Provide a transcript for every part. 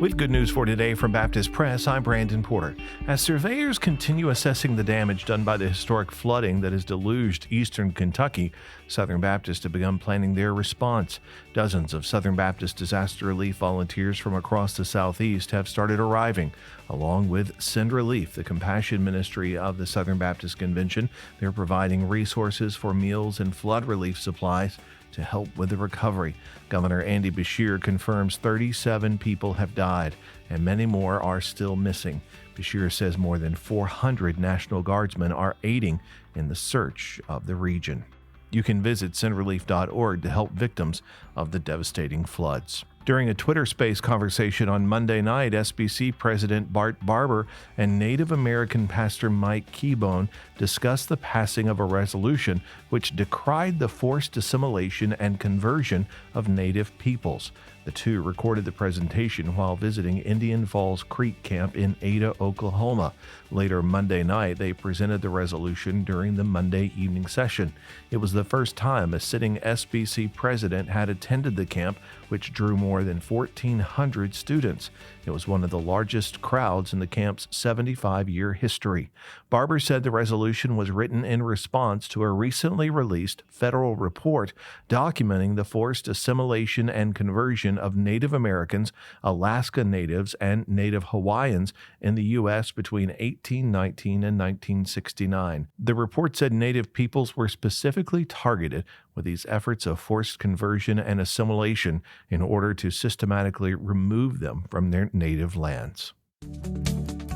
With good news for today from Baptist Press, I'm Brandon Porter. As surveyors continue assessing the damage done by the historic flooding that has deluged eastern Kentucky, Southern Baptists have begun planning their response. Dozens of Southern Baptist disaster relief volunteers from across the Southeast have started arriving, along with Send Relief, the compassion ministry of the Southern Baptist Convention. They're providing resources for meals and flood relief supplies to help with the recovery. Governor Andy Beshear confirms 37 people have died and many more are still missing. Beshear says more than 400 National Guardsmen are aiding in the search of the region. You can visit sendrelief.org to help victims of the devastating floods. During a Twitter Space conversation on Monday night, SBC President Barber and Native American pastor Mike Keahbone discussed the passing of a resolution which decried the forced assimilation and conversion of Native peoples. The two recorded the presentation while visiting Indian Falls Creek Camp in Ada, Oklahoma. Later Monday night, they presented the resolution during the Monday evening session. It was the first time a sitting SBC president had attended the camp, which drew more than 1,400 students. It was one of the largest crowds in the camp's 75-year history. Barber said the resolution was written in response to a recently released federal report documenting the forced assimilation and conversion of Native Americans, Alaska Natives, and Native Hawaiians in the U.S. between 1819 and 1969. The report said Native peoples were specifically targeted with these efforts of forced conversion and assimilation in order to systematically remove them from their native lands.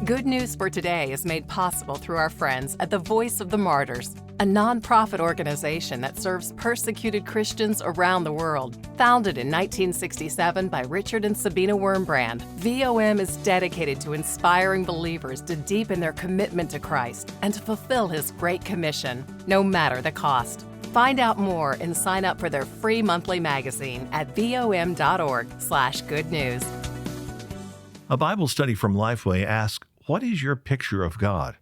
Good News for Today is made possible through our friends at the Voice of the Martyrs, a nonprofit organization that serves persecuted Christians around the world. Founded in 1967 by Richard and Sabina Wurmbrand, VOM is dedicated to inspiring believers to deepen their commitment to Christ and to fulfill His Great Commission, no matter the cost. Find out more and sign up for their free monthly magazine at vom.org/goodnews. A Bible study from Lifeway asks, what is your picture of God?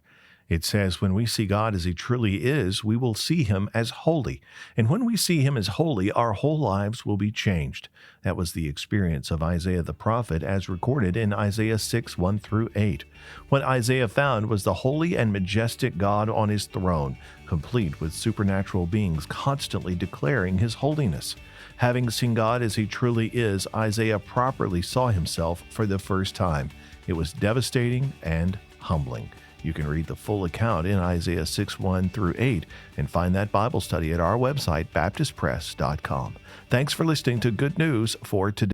It says, when we see God as He truly is, we will see Him as holy. And when we see Him as holy, our whole lives will be changed. That was the experience of Isaiah the prophet as recorded in Isaiah 6:1-8. What Isaiah found was the holy and majestic God on His throne, complete with supernatural beings constantly declaring His holiness. Having seen God as He truly is, Isaiah properly saw himself for the first time. It was devastating and humbling. You can read the full account in Isaiah 6:1-8 and find that Bible study at our website, baptistpress.com. Thanks for listening to Good News for Today.